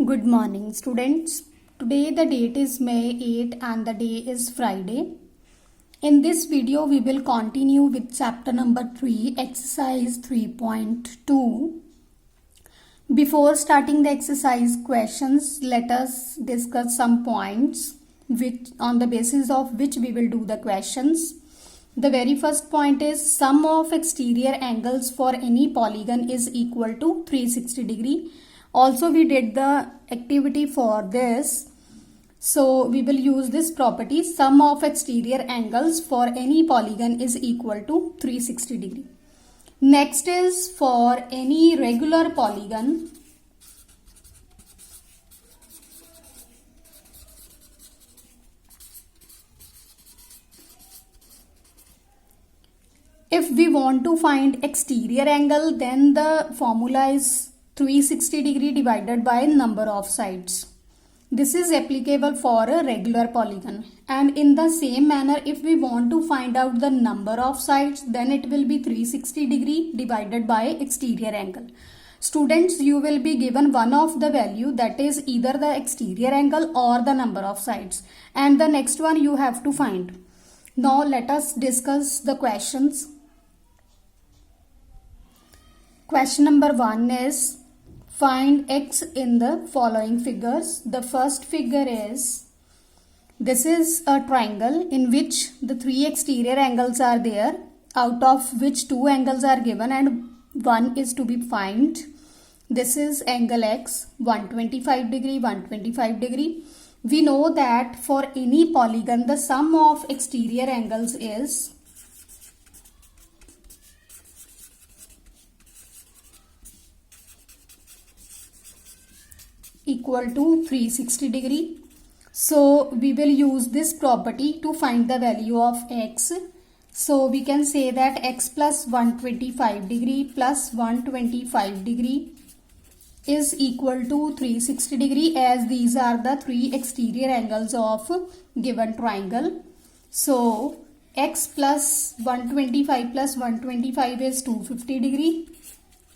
Good morning, students. Today the date is May 8 and the day is Friday. In this video, we will continue with chapter number 3, exercise 3.2. Before starting the exercise questions, let us discuss some points on the basis of which we will do the questions. The very first point is sum of exterior angles for any polygon is equal to 360 degree. Also, we did the activity for this. So, we will use this property. Sum of exterior angles for any polygon is equal to 360 degree. Next is for any regular polygon. If we want to find exterior angle, then the formula is 360 degree divided by number of sides. This is applicable for a regular polygon. And in the same manner, if we want to find out the number of sides, then it will be 360 degree divided by exterior angle. Students, you will be given one of the value, that is either the exterior angle or the number of sides. And the next one you have to find. Now let us discuss the questions. Question number 1 is find x in the following figures. The first figure is, this is a triangle in which the 3 exterior angles are there, out of which 2 angles are given and 1 is to be found. This is angle x, 125 degree, 125 degree. We know that for any polygon, the sum of exterior angles is equal to 360 degree. So we will use this property to find the value of x. So we can say that x plus 125 degree plus 125 degree is equal to 360 degree, as these are the 3 exterior angles of given triangle. So x plus 125 plus 125 is 250 degree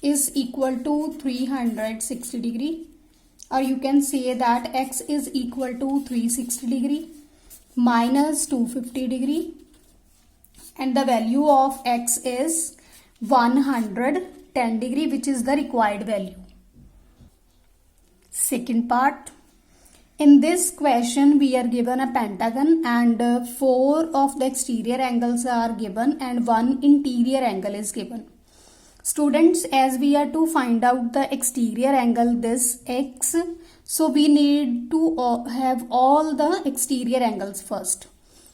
is equal to 360 degree. Or you can say that x is equal to 360 degree minus 250 degree, and the value of x is 110 degree, which is the required value. Second part. In this question, we are given a pentagon and 4 of the exterior angles are given and 1 interior angle is given. Students, as we are to find out the exterior angle, this x, so we need to have all the exterior angles first.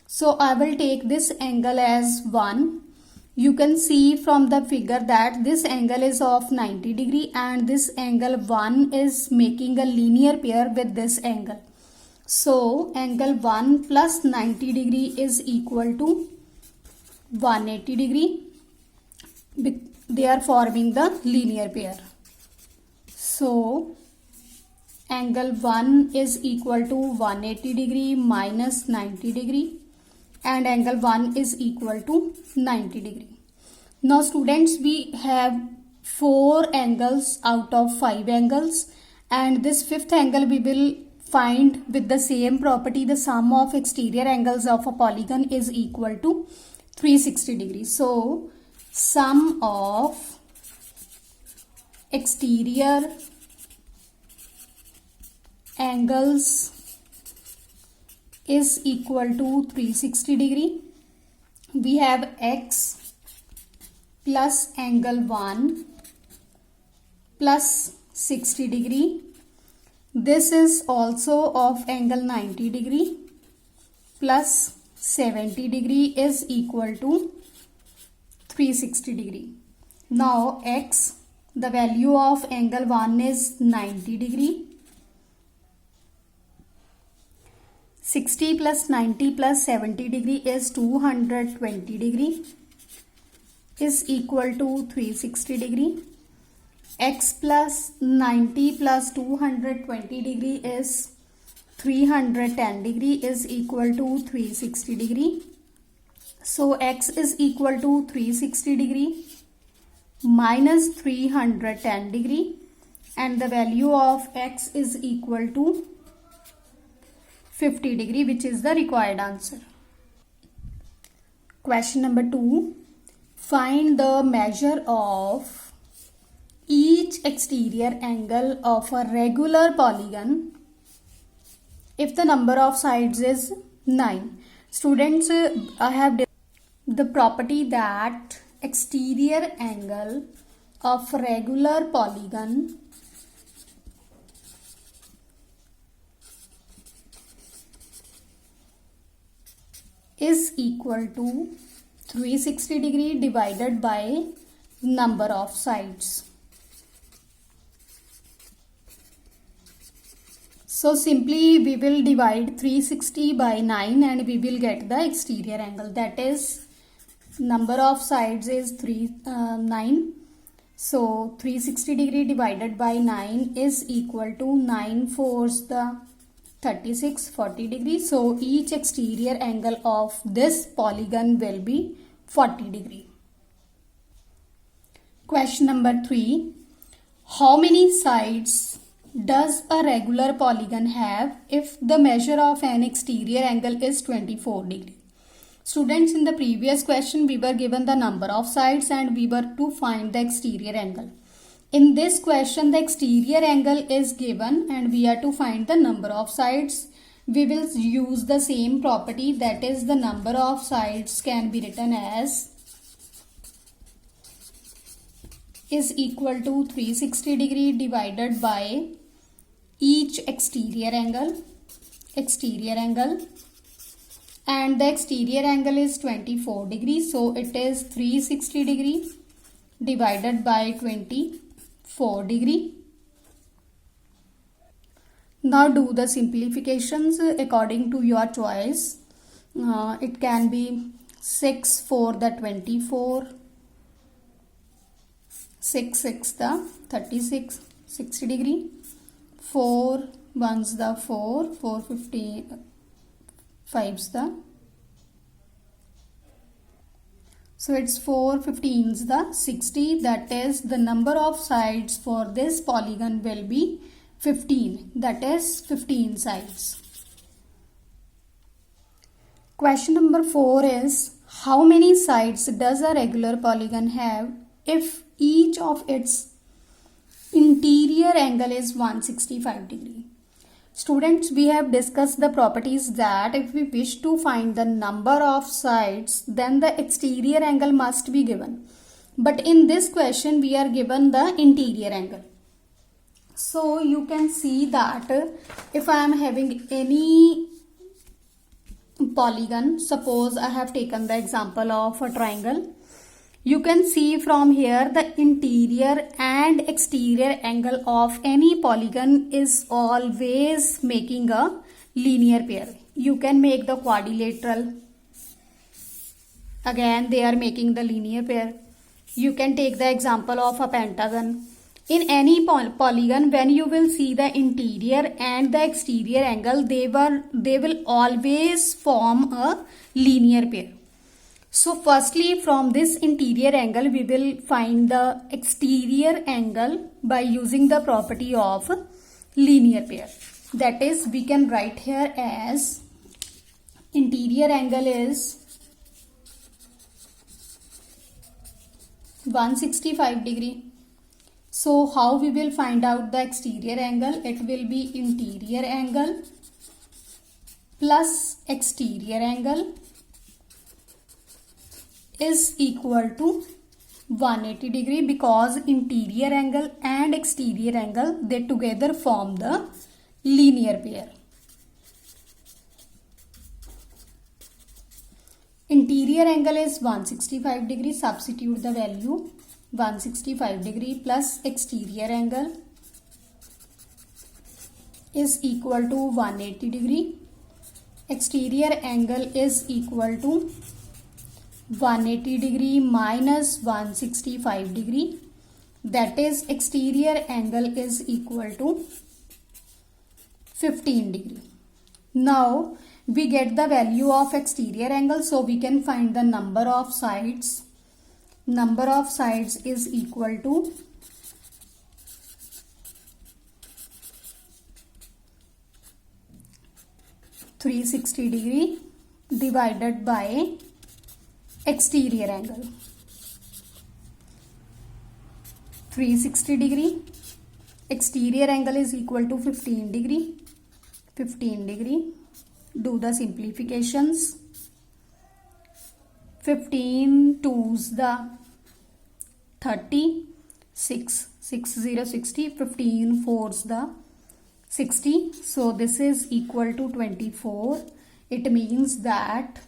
So I will take this angle as 1. You can see from the figure that this angle is of 90 degree and this angle 1 is making a linear pair with this angle. So angle 1 plus 90 degree is equal to 180 degree. They are forming the linear pair. So angle 1 is equal to 180 degree minus 90 degree and angle 1 is equal to 90 degree. Now students, we have 4 angles out of 5 angles, and this 5th angle we will find with the same property. The sum of exterior angles of a polygon is equal to 360 degrees. So sum of exterior angles is equal to 360 degree. We have x plus angle 1 plus 60 degree. This is also of angle 90 degree plus 70 degree is equal to 360 degree. Now x, the value of angle 1 is 90 degree. 60 plus 90 plus 70 degree is 220 degree is equal to 360 degree. X plus 90 plus 220 degree is 310 degree is equal to 360 degree. So x is equal to 360 degree minus 310 degree and the value of x is equal to 50 degree, which is the required answer. Question number 2. Find the measure of each exterior angle of a regular polygon if the number of sides is 9. Students, I have the property that exterior angle of regular polygon is equal to 360 degree divided by number of sides. So simply we will divide 360 by 9 and we will get the exterior angle, that is number of sides is 9. So 360 degree divided by 9 is equal to 9 fours the 36, 40 degrees. So each exterior angle of this polygon will be 40 degree. Question number 3. How many sides does a regular polygon have if the measure of an exterior angle is 24 degree? Students, in the previous question we were given the number of sides and we were to find the exterior angle. In this question the exterior angle is given and we are to find the number of sides. We will use the same property, that is the number of sides can be written as is equal to 360 degree divided by each exterior angle, and the exterior angle is 24 degrees, so it is 360 degree divided by 24 degree. Now do the simplifications according to your choice. It can be 6 4 the 24, 6 6 the 36, 60 degree, 4 1s the 4, 4 15, 5s the, so it's 4 15s the 60, that is the number of sides for this polygon will be 15, that is 15 sides. Question number 4 is, how many sides does a regular polygon have if each of its interior angle is 165 degree? Students, we have discussed the properties that if we wish to find the number of sides, then the exterior angle must be given. But in this question, we are given the interior angle. So you can see that if I am having any polygon, suppose I have taken the example of a triangle, you can see from here the interior and exterior angle of any polygon is always making a linear pair. You can make the quadrilateral. Again, they are making the linear pair. You can take the example of a pentagon. In any polygon, when you will see the interior and the exterior angle, they will always form a linear pair. So firstly, from this interior angle, we will find the exterior angle by using the property of linear pair. That is, we can write here as interior angle is 165 degree. So how we will find out the exterior angle? It will be interior angle plus exterior angle is equal to 180 degree, because interior angle and exterior angle, they together form the linear pair. Interior angle is 165 degree, substitute the value 165 degree plus exterior angle is equal to 180 degree. Exterior angle is equal to 180 degree minus 165 degree, that is exterior angle is equal to 15 degree. Now we get the value of exterior angle, so we can find the number of sides. Number of sides is equal to 360 degree divided by exterior angle. 360 degree, exterior angle is equal to 15 degree. 15 degree, do the simplifications. 15 2's the 30, 6 0 60, 15 4's the 60. So this is equal to 24. It means that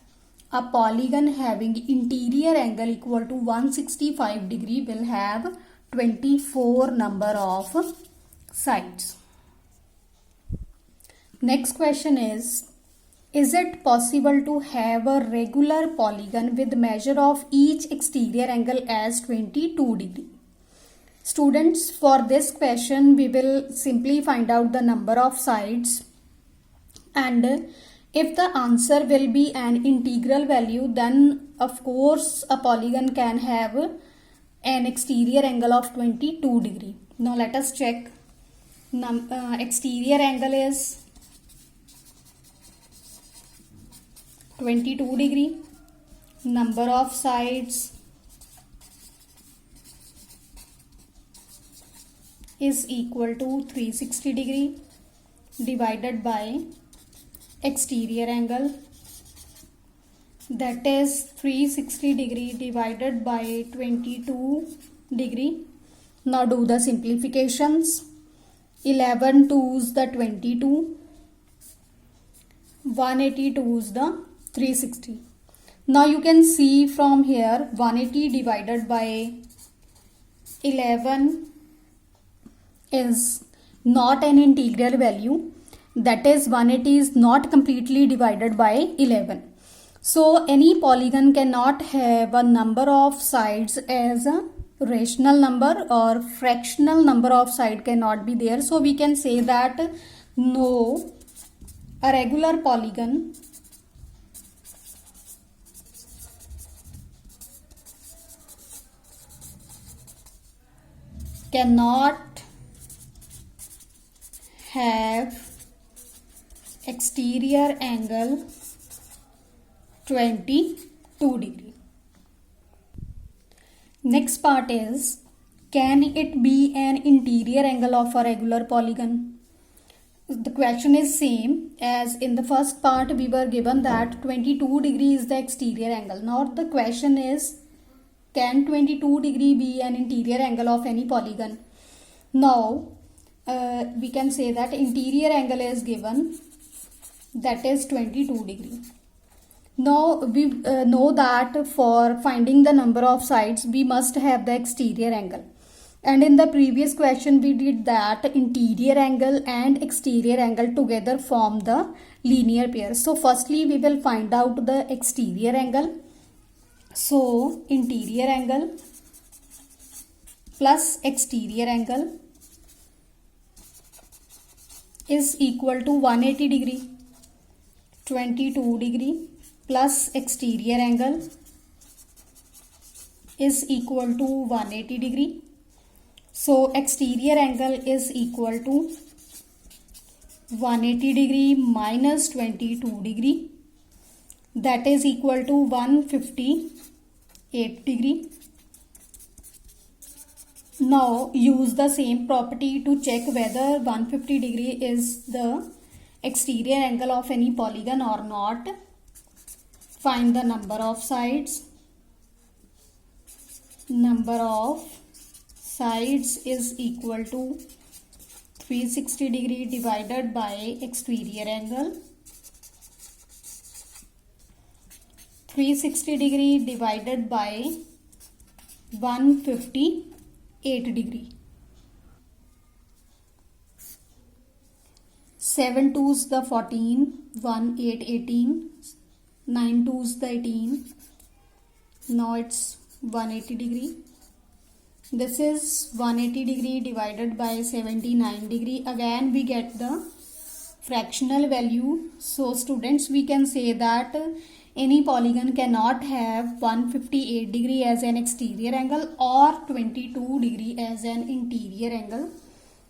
a polygon having interior angle equal to 165 degree will have 24 number of sides. Next question is it possible to have a regular polygon with measure of each exterior angle as 22 degree? Students, for this question we will simply find out the number of sides, and if the answer will be an integral value, then of course a polygon can have an exterior angle of 22 degree. Now let us check. Exterior angle is 22 degree. Number of sides is equal to 360 degree divided by exterior angle, that is 360 degree divided by 22 degree. Now do the simplifications. 11 2's the 22, 182's the 360. Now you can see from here 180 divided by 11 is not an integral value, that is 180 is not completely divided by 11. So any polygon cannot have a number of sides as a rational number, or fractional number of side cannot be there. So we can say that no, a regular polygon cannot have exterior angle 22 degree. Next part is, can it be an interior angle of a regular polygon? The question is same as in the first part. We were given that 22 degree is the exterior angle. Now the question is, can 22 degree be an interior angle of any polygon? Now we can say that interior angle is given, that is 22 degree. Now we know that for finding the number of sides we must have the exterior angle, and in the previous question we did that interior angle and exterior angle together form the linear pair. So firstly we will find out the exterior angle. So interior angle plus exterior angle is equal to 180 degree. 22 degree plus exterior angle is equal to 180 degree. So exterior angle is equal to 180 degree minus 22 degree, that is equal to 158 degree. Now use the same property to check whether 150 degree is the exterior angle of any polygon or not. Find the number of sides. Number of sides is equal to 360 degree divided by exterior angle. 360 degree divided by 158 degree. 7 2's the 14, 1 8 18, 9 2's the 18. Now it's 180 degree. This is 180 degree divided by 79 degree. Again we get the fractional value. So students, we can say that any polygon cannot have 158 degree as an exterior angle or 22 degree as an interior angle.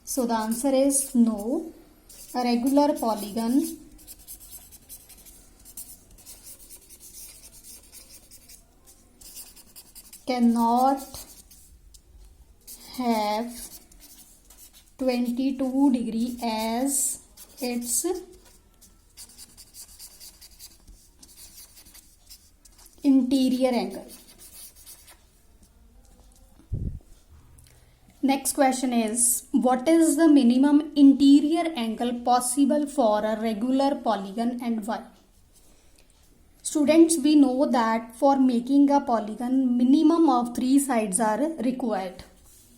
So the answer is no. A regular polygon cannot have 22 degree as its interior angle. Next question is, what is the minimum interior angle possible for a regular polygon and why? Students, we know that for making a polygon, minimum of 3 sides are required.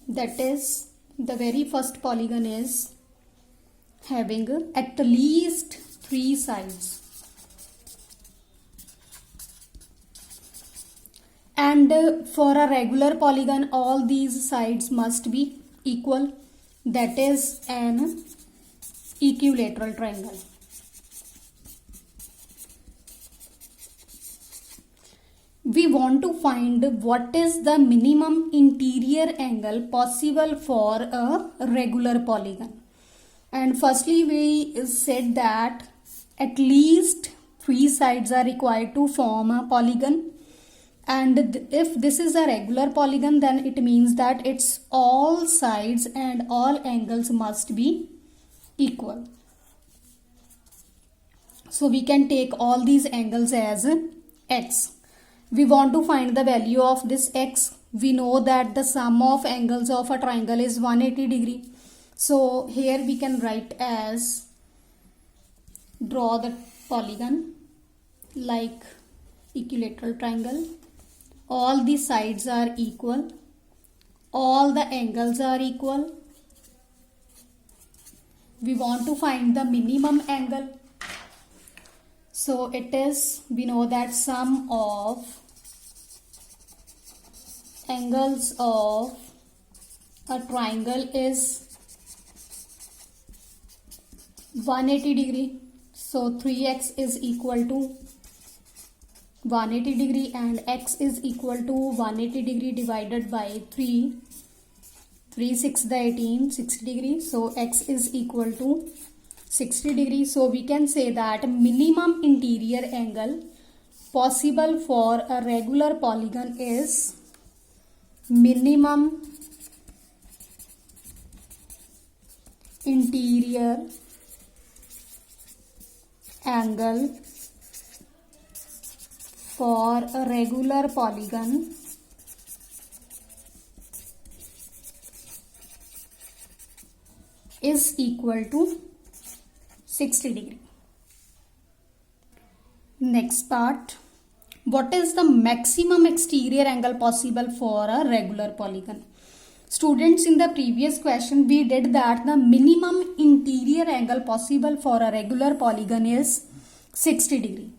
That is, the very first polygon is having at least 3 sides. And for a regular polygon, all these sides must be equal. That is an equilateral triangle. We want to find what is the minimum interior angle possible for a regular polygon. And firstly, we said that at least 3 sides are required to form a polygon. And if this is a regular polygon, then it means that its all sides and all angles must be equal. So we can take all these angles as x. We want to find the value of this x. We know that the sum of angles of a triangle is 180 degree. So here we can write as, draw the polygon like equilateral triangle. All the sides are equal. All the angles are equal. We want to find the minimum angle. So it is, we know that sum of angles of a triangle is 180 degree. So 3x is equal to 180 degree and x is equal to 180 degree divided by 3. 3 6 the 18, 60 degree. So x is equal to 60 degree. So we can say that minimum interior angle possible for a regular polygon is minimum interior angle for a regular polygon is equal to 60 degree. Next part, what is the maximum exterior angle possible for a regular polygon? Students, in the previous question we did that the minimum interior angle possible for a regular polygon is 60 degree.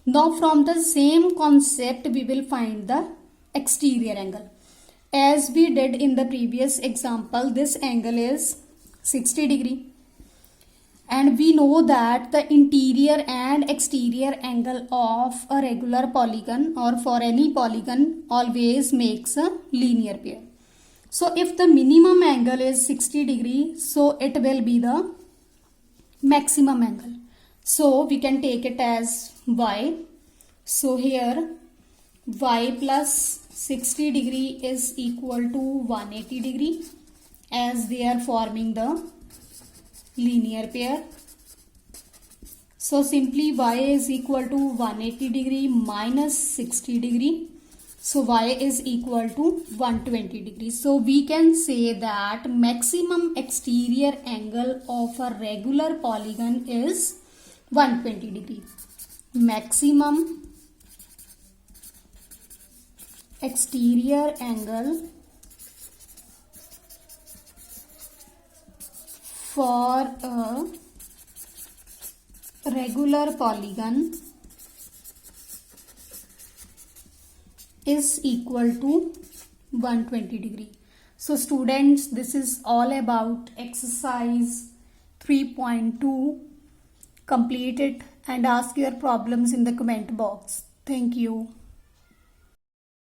Now from the same concept we will find the exterior angle. As we did in the previous example, this angle is 60 degree. And we know that the interior and exterior angle of a regular polygon or for any polygon always makes a linear pair. So if the minimum angle is 60 degree, so it will be the maximum angle. So we can take it as y. So here y plus 60 degree is equal to 180 degree as they are forming the linear pair. So simply y is equal to 180 degree minus 60 degree. So y is equal to 120 degree. So we can say that maximum exterior angle of a regular polygon is 120 degree. Maximum exterior angle for a regular polygon is equal to 120 degree. So students, this is all about exercise 3.2. Complete it and ask your problems in the comment box. Thank you.